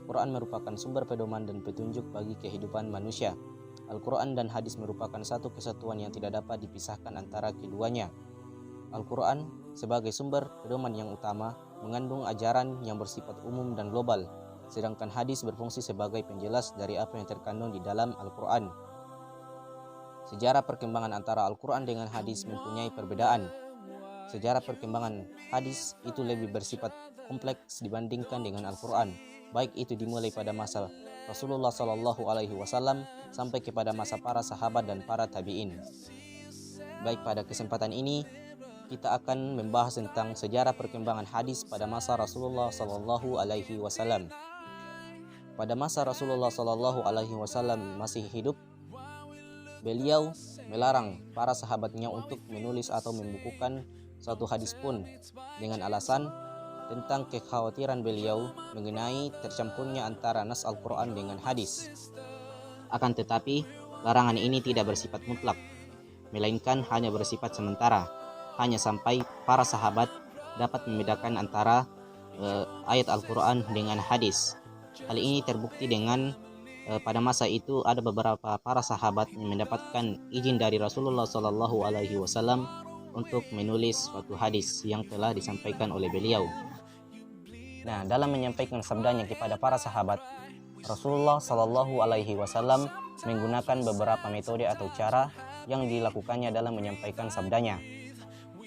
Al-Quran merupakan sumber pedoman dan petunjuk bagi kehidupan manusia. Al-Quran dan hadis merupakan satu kesatuan yang tidak dapat dipisahkan antara keduanya. Al-Quran sebagai sumber pedoman yang utama mengandung ajaran yang bersifat umum dan global, sedangkan hadis berfungsi sebagai penjelas dari apa yang terkandung di dalam Al-Quran. Sejarah perkembangan antara Al-Quran dengan hadis mempunyai perbedaan. Sejarah perkembangan hadis itu lebih bersifat kompleks dibandingkan dengan Al-Quran, baik itu dimulai pada masa Rasulullah SAW sampai kepada masa para sahabat dan para tabi'in. Baik, pada kesempatan ini kita akan membahas tentang sejarah perkembangan hadis pada masa Rasulullah SAW. Pada masa Rasulullah SAW masih hidup, beliau melarang para sahabatnya untuk menulis atau membukukan suatu hadis pun dengan alasan tentang kekhawatiran beliau mengenai tercampurnya antara nas Al-Quran dengan hadis. Akan tetapi, larangan ini tidak bersifat mutlak, melainkan hanya bersifat sementara, hanya sampai para sahabat dapat membedakan antara ayat Al-Quran dengan hadis. Hal ini terbukti dengan pada masa itu ada beberapa para sahabat yang mendapatkan izin dari Rasulullah SAW untuk menulis suatu hadis yang telah disampaikan oleh beliau. Nah, dalam menyampaikan sabdanya kepada para sahabat, Rasulullah SAW menggunakan beberapa metode atau cara yang dilakukannya dalam menyampaikan sabdanya.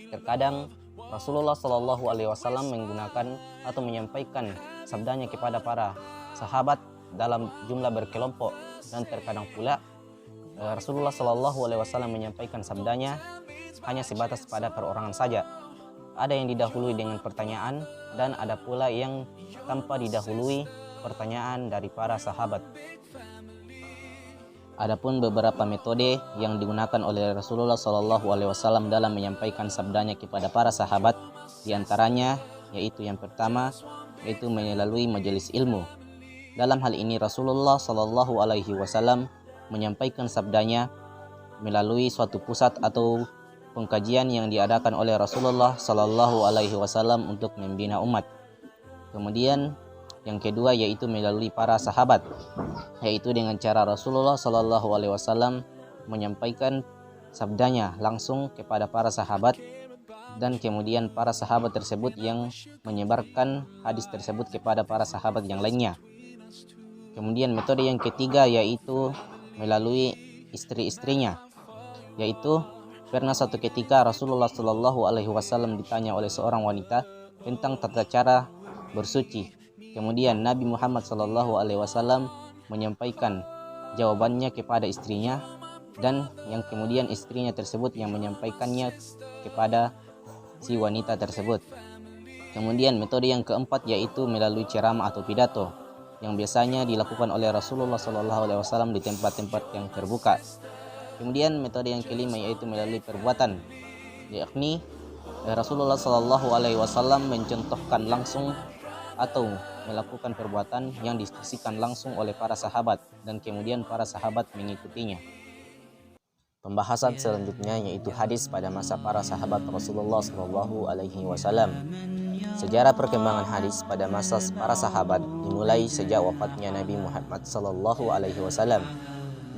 Terkadang Rasulullah SAW menggunakan atau menyampaikan sabdanya kepada para sahabat dalam jumlah berkelompok, dan terkadang pula Rasulullah SAW menyampaikan sabdanya hanya sebatas pada perorangan saja. Ada yang didahului dengan pertanyaan dan ada pula yang tanpa didahului pertanyaan dari para sahabat. Adapun beberapa metode yang digunakan oleh Rasulullah SAW dalam menyampaikan sabdanya kepada para sahabat, diantaranya yaitu yang pertama yaitu melalui majelis ilmu. Dalam hal ini Rasulullah SAW menyampaikan sabdanya melalui suatu pusat atau pengkajian yang diadakan oleh Rasulullah SAW untuk membina umat. Kemudian yang kedua yaitu melalui para sahabat, yaitu dengan cara Rasulullah SAW menyampaikan sabdanya langsung kepada para sahabat, dan kemudian para sahabat tersebut yang menyebarkan hadis tersebut kepada para sahabat yang lainnya. Kemudian metode yang ketiga yaitu melalui istri-istrinya, yaitu pernah suatu ketika Rasulullah SAW ditanya oleh seorang wanita tentang tata cara bersuci. Kemudian Nabi Muhammad SAW menyampaikan jawabannya kepada istrinya, dan yang kemudian istrinya tersebut yang menyampaikannya kepada si wanita tersebut. Kemudian metode yang keempat yaitu melalui ceramah atau pidato yang biasanya dilakukan oleh Rasulullah SAW di tempat-tempat yang terbuka. Kemudian metode yang kelima yaitu melalui perbuatan, yakni Rasulullah SAW mencontohkan langsung atau melakukan perbuatan yang disaksikan langsung oleh para sahabat dan kemudian para sahabat mengikutinya. Pembahasan selanjutnya yaitu hadis pada masa para sahabat Rasulullah SAW. Sejarah perkembangan hadis pada masa para sahabat dimulai sejak wafatnya Nabi Muhammad SAW.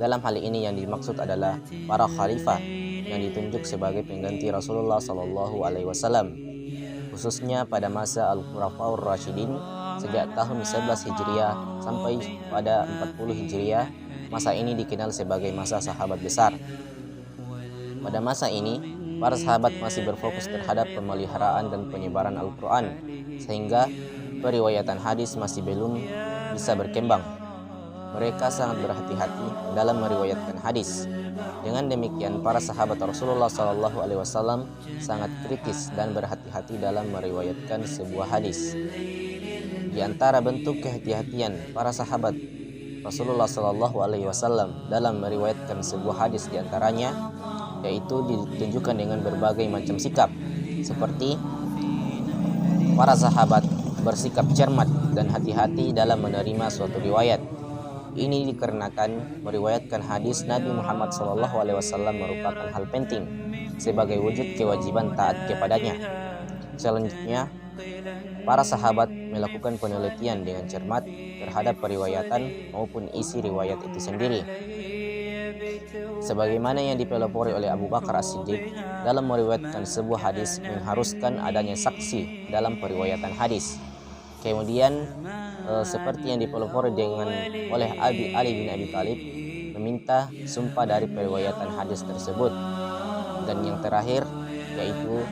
Dalam hal ini yang dimaksud adalah para khalifah yang ditunjuk sebagai pengganti Rasulullah SAW, khususnya pada masa Al-Khulafaur Rasyidin sejak tahun 11 Hijriah sampai pada 40 Hijriah. Masa ini dikenal sebagai masa sahabat besar. Pada masa ini, para sahabat masih berfokus terhadap pemeliharaan dan penyebaran Al-Quran, sehingga periwayatan hadis masih belum bisa berkembang. Mereka sangat berhati-hati dalam meriwayatkan hadis. Dengan demikian, para sahabat Rasulullah SAW sangat kritis dan berhati-hati dalam meriwayatkan sebuah hadis. Di antara bentuk kehati-hatian para sahabat Rasulullah SAW dalam meriwayatkan sebuah hadis diantaranya yaitu ditunjukkan dengan berbagai macam sikap, seperti para sahabat bersikap cermat dan hati-hati dalam menerima suatu riwayat. Ini dikarenakan meriwayatkan hadis Nabi Muhammad SAW merupakan hal penting sebagai wujud kewajiban taat kepadanya. Selanjutnya, Para sahabat melakukan penelitian dengan cermat terhadap periwayatan maupun isi riwayat itu sendiri. Sebagaimana yang dipelopori oleh Abu Bakar As-Siddiq dalam meriwayatkan sebuah hadis mengharuskan adanya saksi dalam periwayatan hadis. Kemudian seperti yang dipelopori oleh Ali bin Abi Thalib meminta sumpah dari periwayatan hadis tersebut. Dan yang terakhir yaitu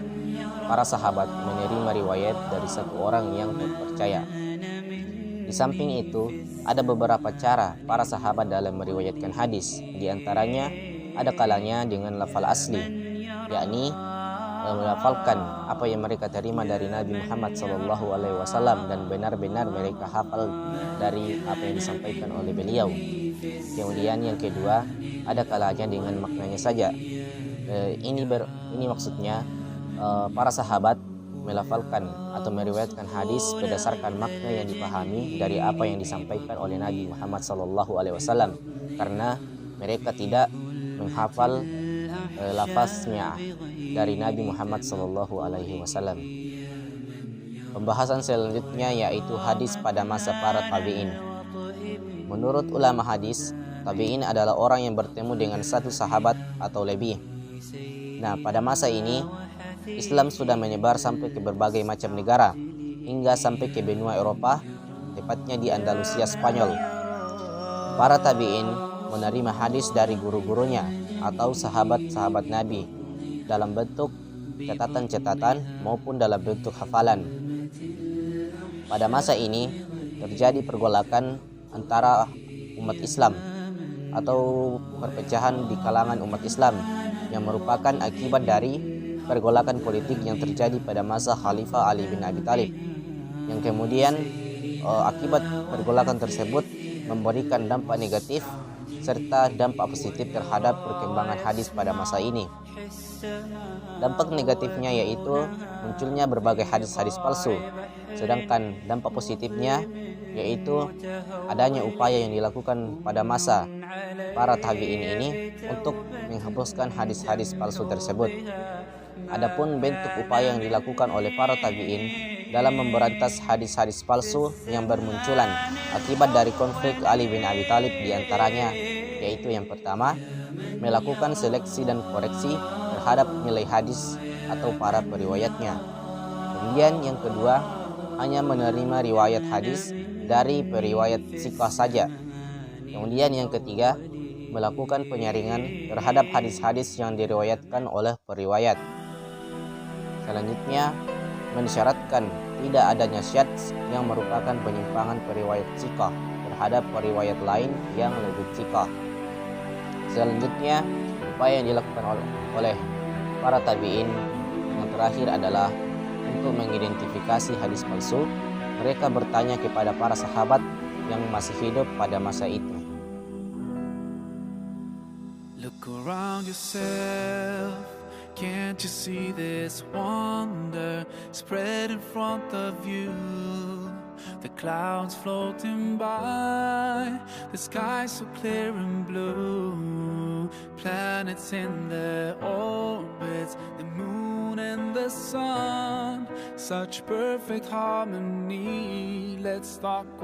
para sahabat menerima riwayat dari satu orang yang terpercaya. Di samping itu, ada beberapa cara para sahabat dalam meriwayatkan hadis. Di antaranya, ada kalanya dengan lafal asli, yakni melafalkan apa yang mereka terima dari Nabi Muhammad SAW dan benar-benar mereka hafal dari apa yang disampaikan oleh beliau. Kemudian yang kedua, ada kalanya dengan maknanya saja. Ini maksudnya para sahabat melafalkan atau meriwayatkan hadis berdasarkan makna yang dipahami dari apa yang disampaikan oleh Nabi Muhammad SAW, karena mereka tidak menghafal lafaznya dari Nabi Muhammad SAW. Pembahasan selanjutnya yaitu hadis pada masa para tabi'in. Menurut ulama hadis, tabi'in adalah orang yang bertemu dengan satu sahabat atau lebih. Nah, pada masa ini Islam sudah menyebar sampai ke berbagai macam negara, hingga sampai ke benua Eropa, tepatnya di Andalusia, Spanyol. Para tabi'in menerima hadis dari guru-gurunya atau sahabat-sahabat Nabi dalam bentuk catatan-catatan maupun dalam bentuk hafalan. Pada masa ini terjadi pergolakan antara umat Islam atau perpecahan di kalangan umat Islam yang merupakan akibat dari pergolakan politik yang terjadi pada masa Khalifah Ali bin Abi Thalib, yang kemudian akibat pergolakan tersebut memberikan dampak negatif serta dampak positif terhadap perkembangan hadis pada masa ini. Dampak negatifnya yaitu munculnya berbagai hadis-hadis palsu, sedangkan dampak positifnya yaitu adanya upaya yang dilakukan pada masa para tabi'in ini untuk menghapuskan hadis-hadis palsu tersebut. Adapun bentuk upaya yang dilakukan oleh para tabi'in dalam memberantas hadis-hadis palsu yang bermunculan akibat dari konflik Ali bin Abi Thalib diantaranya, yaitu yang pertama, melakukan seleksi dan koreksi terhadap nilai hadis atau para periwayatnya. Kemudian yang kedua, hanya menerima riwayat hadis dari periwayat thiqah saja. Kemudian yang ketiga, melakukan penyaringan terhadap hadis-hadis yang diriwayatkan oleh periwayat. Selanjutnya, mensyaratkan tidak adanya syadz yang merupakan penyimpangan periwayat thiqah terhadap periwayat lain yang lebih thiqah. Selanjutnya, upaya yang dilakukan oleh para tabi'in yang terakhir adalah untuk mengidentifikasi hadis palsu. Mereka bertanya kepada para sahabat yang masih hidup pada masa itu. Look around yourself. Can't you see this wonder spread in front of you? The clouds floating by, the sky so clear and blue. Planets in their orbits, the moon and the sun. Such perfect harmony. Let's talk.